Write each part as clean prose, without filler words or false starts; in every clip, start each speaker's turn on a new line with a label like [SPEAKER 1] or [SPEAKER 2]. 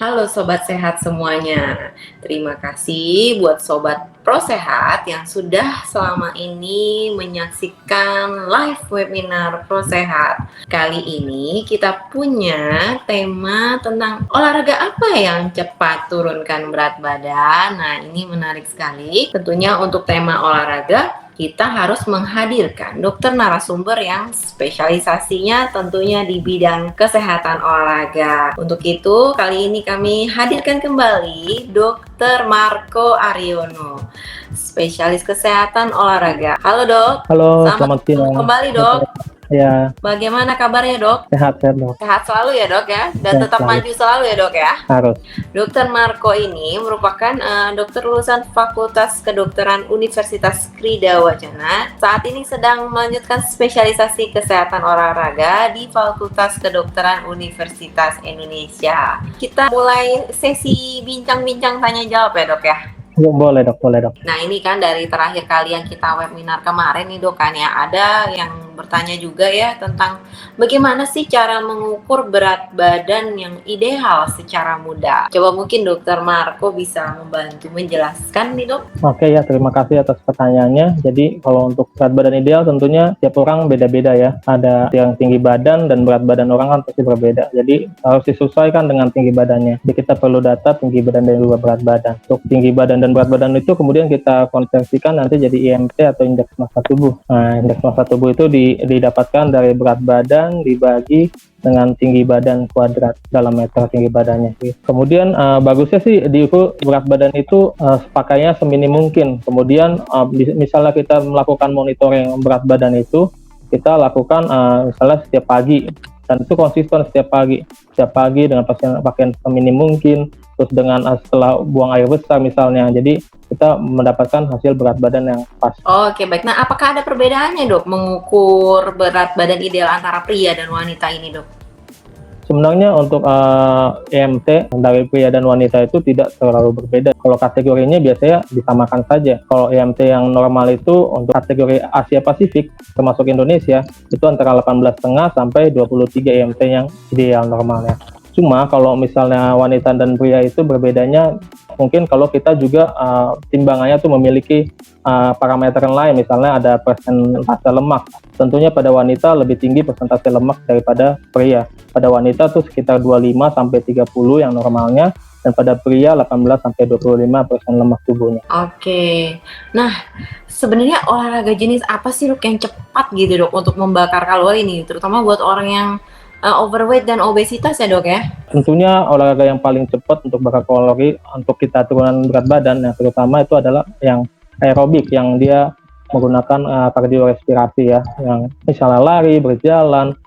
[SPEAKER 1] Halo sobat sehat semuanya. Terima kasih buat sobat Pro Sehat yang sudah selama ini menyaksikan live webinar Pro Sehat. Kali ini kita punya tema tentang olahraga apa yang cepat turunkan berat badan. Nah, ini menarik sekali. Tentunya untuk tema olahraga kita harus menghadirkan dokter narasumber yang spesialisasinya tentunya di bidang kesehatan olahraga. Untuk itu, kali ini kami hadirkan kembali Dr. Marco Ariono, spesialis kesehatan olahraga. Halo dok.
[SPEAKER 2] Halo,
[SPEAKER 1] Selamat
[SPEAKER 2] selamat siang.
[SPEAKER 1] kembali dok.
[SPEAKER 2] Ya,
[SPEAKER 1] Bagaimana kabarnya dok?
[SPEAKER 2] sehat dok.
[SPEAKER 1] Sehat selalu ya dok ya, dan
[SPEAKER 2] Sehat
[SPEAKER 1] tetap
[SPEAKER 2] selalu.
[SPEAKER 1] maju selalu ya dok ya.
[SPEAKER 2] Harus.
[SPEAKER 1] Dr. Marco ini merupakan dokter lulusan Fakultas Kedokteran Universitas Krida Wacana. Saat ini sedang melanjutkan spesialisasi kesehatan olahraga di Fakultas Kedokteran Universitas Indonesia. Kita mulai sesi bincang-bincang tanya jawab ya dok ya.
[SPEAKER 2] Boleh dok.
[SPEAKER 1] Nah ini kan dari terakhir kali yang kita webinar kemarin nih dok kan ya, ada yang bertanya juga ya tentang bagaimana sih cara mengukur berat badan yang ideal secara mudah. Coba mungkin dokter Marco bisa membantu menjelaskan nih dok.
[SPEAKER 2] Oke ya, terima kasih atas pertanyaannya. Jadi kalau untuk berat badan ideal tentunya tiap orang beda-beda ya. Ada yang tinggi badan dan berat badan orang kan pasti berbeda. Jadi harus disesuaikan dengan tinggi badannya. Jadi kita perlu data tinggi badan dan juga berat badan. Untuk tinggi badan dan berat badan itu kemudian kita konversikan nanti jadi IMT atau indeks massa tubuh. Nah, indeks massa tubuh itu didapatkan dari berat badan dibagi dengan tinggi badan kuadrat dalam meter tinggi badannya. Kemudian bagusnya sih diukur berat badan itu pakainya seminim mungkin. Kemudian misalnya kita melakukan monitoring berat badan itu, kita lakukan misalnya setiap pagi, dan itu konsisten setiap pagi dengan pakaian seminim mungkin, terus dengan setelah buang air besar misalnya. Jadi kita mendapatkan hasil berat badan yang pas.
[SPEAKER 1] Oke baik, nah apakah ada perbedaannya dok mengukur berat badan ideal antara pria dan wanita ini dok?
[SPEAKER 2] Sebenarnya untuk EMT dari pria dan wanita itu tidak terlalu berbeda. Kalau kategorinya biasanya disamakan saja. Kalau EMT yang normal itu untuk kategori Asia Pasifik termasuk Indonesia itu antara 18,5 sampai 23 EMT yang ideal normalnya. Cuma kalau misalnya wanita dan pria itu berbedanya mungkin kalau kita juga timbangannya tuh memiliki parameter lain, misalnya ada persentase lemak. Tentunya pada wanita lebih tinggi persentase lemak daripada pria. Pada wanita tuh sekitar 25 sampai 30 yang normalnya, dan pada pria 18 sampai 25% lemak tubuhnya.
[SPEAKER 1] Oke. Nah, sebenarnya olahraga jenis apa sih dok yang cepat gitu dok untuk membakar kalori nih, terutama buat orang yang overweight dan obesitas ya dok ya?
[SPEAKER 2] Tentunya olahraga yang paling cepat untuk bakar kalori untuk kita turunan berat badan yang terutama itu adalah yang aerobik, yang dia menggunakan kardiorespirasi ya, yang misalnya lari, berjalan,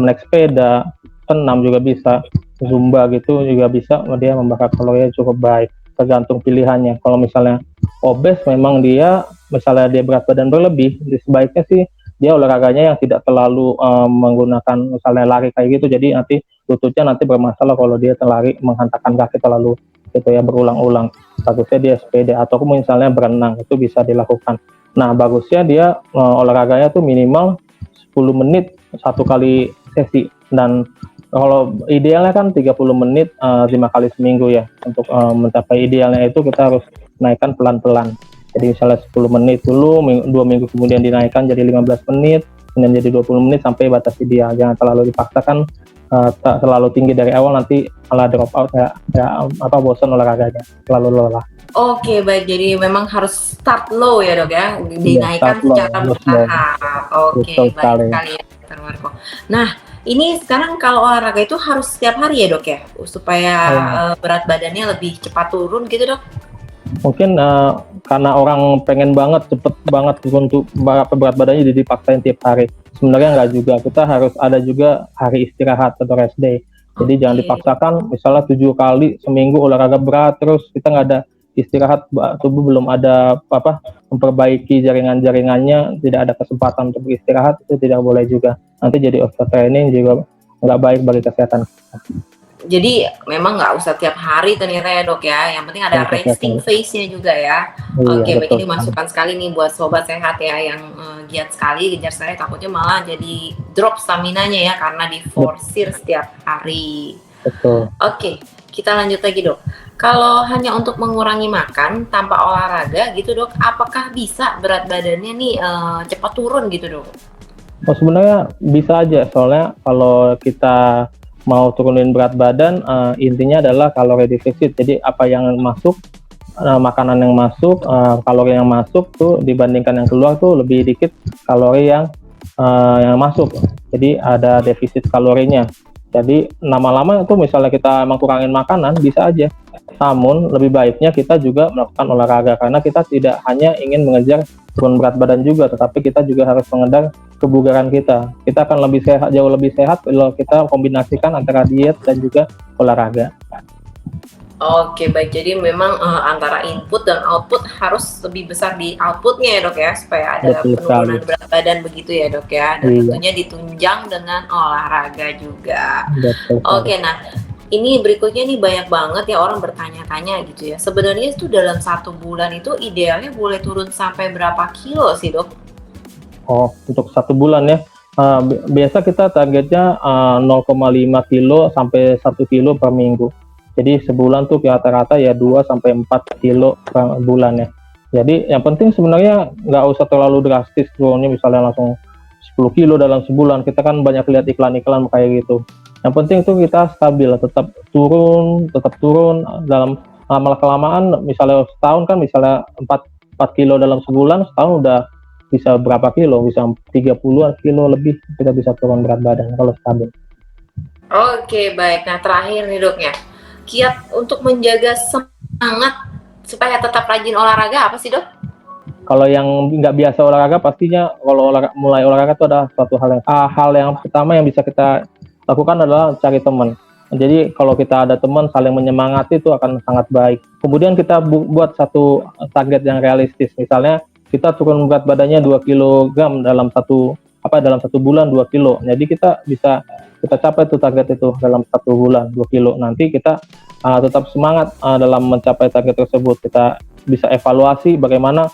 [SPEAKER 2] naik sepeda, senam juga bisa, zumba gitu juga bisa, dia membakar kalori cukup baik. Tergantung pilihannya. Kalau misalnya obes, memang dia misalnya dia berat badan berlebih, sebaiknya sih dia olahraganya yang tidak terlalu menggunakan misalnya lari kayak gitu, jadi nanti lututnya nanti bermasalah kalau dia lari menghantarkan kaki terlalu gitu ya berulang-ulang. Bagusnya dia sepeda atau misalnya berenang, itu bisa dilakukan. Nah, bagusnya dia olahraganya tuh minimal 10 menit satu kali sesi, dan kalau idealnya kan 30 menit 5 kali seminggu ya. Untuk mencapai idealnya itu kita harus naikkan pelan-pelan. Jadi misalnya 10 menit dulu, 2 minggu kemudian dinaikkan jadi 15 menit, kemudian jadi 20 menit sampai batas ideal. Jangan terlalu dipaksakan terlalu tinggi dari awal, nanti malah drop out ya bosan olahraganya, terlalu lelah.
[SPEAKER 1] Oke baik, jadi memang harus start low ya dok ya, dinaikkan secara bertahap. Oke baik sekali ya Dr. Marco. Nah ini sekarang kalau olahraga itu harus setiap hari ya dok ya, supaya berat badannya lebih cepat turun gitu dok?
[SPEAKER 2] Mungkin karena orang pengen banget cepet banget untuk berat badannya jadi dipaksain tiap hari. Sebenarnya nggak juga, kita harus ada juga hari istirahat atau rest day. Jadi jangan dipaksakan misalnya 7 kali seminggu olahraga berat terus kita nggak ada istirahat, tubuh belum ada memperbaiki jaringan-jaringannya, tidak ada kesempatan untuk beristirahat, itu tidak boleh juga. Nanti jadi overtraining juga nggak baik bagi kesehatan kita.
[SPEAKER 1] Jadi memang nggak usah tiap hari ternyata ya dok ya, yang penting ada resting phase-nya juga ya. Oke, baik, ini masukan sekali nih buat sobat sehat ya yang giat sekali kejar saya, takutnya malah jadi drop stamina-nya ya karena diforsir setiap hari.
[SPEAKER 2] Betul.
[SPEAKER 1] Oke, kita lanjut lagi dok. Kalau hanya untuk mengurangi makan tanpa olahraga gitu dok, apakah bisa berat badannya nih cepat turun gitu dok?
[SPEAKER 2] Oh, sebenarnya bisa aja, soalnya kalau kita mau turunin berat badan, intinya adalah kalori defisit. Jadi apa yang masuk, makanan yang masuk, kalori yang masuk tuh dibandingkan yang keluar tuh lebih dikit kalori yang masuk. Jadi ada defisit kalorinya. Jadi lama-lama itu misalnya kita emang kurangin makanan bisa aja. Namun lebih baiknya kita juga melakukan olahraga karena kita tidak hanya ingin mengejar turun berat badan juga, tetapi kita juga harus mengejar kebugaran kita. Kita akan lebih sehat, jauh lebih sehat kalau kita kombinasikan antara diet dan juga olahraga.
[SPEAKER 1] Oke baik, jadi memang antara input dan output harus lebih besar di outputnya ya dok ya, supaya ada
[SPEAKER 2] Betul sekali.
[SPEAKER 1] penurunan berat badan begitu ya dok ya, dan
[SPEAKER 2] Iya,
[SPEAKER 1] tentunya ditunjang dengan olahraga juga.
[SPEAKER 2] betul sekali.
[SPEAKER 1] Oke, nah ini berikutnya nih banyak banget ya orang bertanya-tanya gitu ya. Sebenarnya itu dalam 1 bulan itu idealnya boleh turun sampai berapa kilo sih dok?
[SPEAKER 2] Oh, untuk 1 bulan ya. Biasa kita targetnya 0,5 kilo sampai 1 kilo per minggu. Jadi sebulan tuh rata-rata ya 2 sampai 4 kilo per bulan ya. Jadi yang penting sebenarnya nggak usah terlalu drastis turunnya, misalnya langsung 10 kilo dalam sebulan. Kita kan banyak lihat iklan-iklan kayak gitu. Yang penting tuh kita stabil, tetap turun dalam lama kelamaan. Misalnya setahun kan, misalnya 4 kilo dalam sebulan, setahun udah bisa berapa kilo, bisa 30-an kilo lebih kita bisa turun berat badan kalau stabil.
[SPEAKER 1] Oke baik, nah terakhir nih dok ya, kiat untuk menjaga semangat supaya tetap rajin olahraga apa sih dok?
[SPEAKER 2] Kalau yang nggak biasa olahraga, pastinya kalau mulai olahraga itu ada suatu hal yang pertama yang bisa kita lakukan adalah cari teman. Jadi kalau kita ada teman saling menyemangati itu akan sangat baik. Kemudian kita buat satu target yang realistis. Misalnya kita turun berat badannya 2 kg dalam satu bulan 2 kilo. Jadi kita bisa kita capai tuh target itu dalam 1 bulan 2 kilo. Nanti kita tetap semangat dalam mencapai target tersebut. Kita bisa evaluasi bagaimana,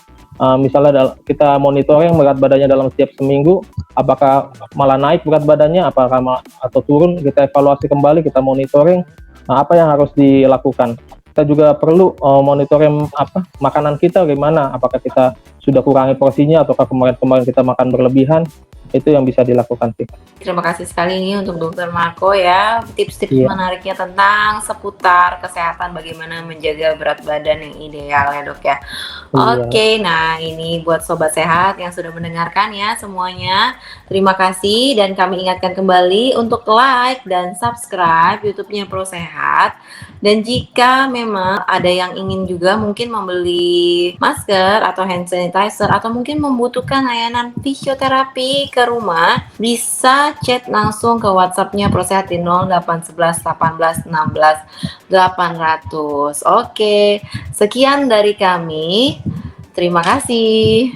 [SPEAKER 2] misalnya kita monitoring berat badannya dalam setiap seminggu, apakah malah naik berat badannya, atau turun, kita evaluasi kembali, kita monitoring apa yang harus dilakukan. Kita juga perlu monitoring makanan kita gimana, apakah kita sudah kurangi porsinya ataukah kemarin-kemarin kita makan berlebihan. Itu yang bisa dilakukan sih.
[SPEAKER 1] Terima kasih sekali nih untuk Dokter Marco ya, tips-tips
[SPEAKER 2] Iya.
[SPEAKER 1] menariknya tentang seputar kesehatan bagaimana menjaga berat badan yang ideal ya dok ya.
[SPEAKER 2] Iya.
[SPEAKER 1] Oke, nah ini buat sobat sehat yang sudah mendengarkan ya semuanya. Terima kasih dan kami ingatkan kembali untuk like dan subscribe YouTube-nya Pro Sehat. Dan jika memang ada yang ingin juga mungkin membeli masker atau hand sanitizer atau mungkin membutuhkan layanan fisioterapi ke rumah, bisa chat langsung ke WhatsApp-nya Pro Sehat di 0811 18 16 800. Oke, sekian dari kami. Terima kasih.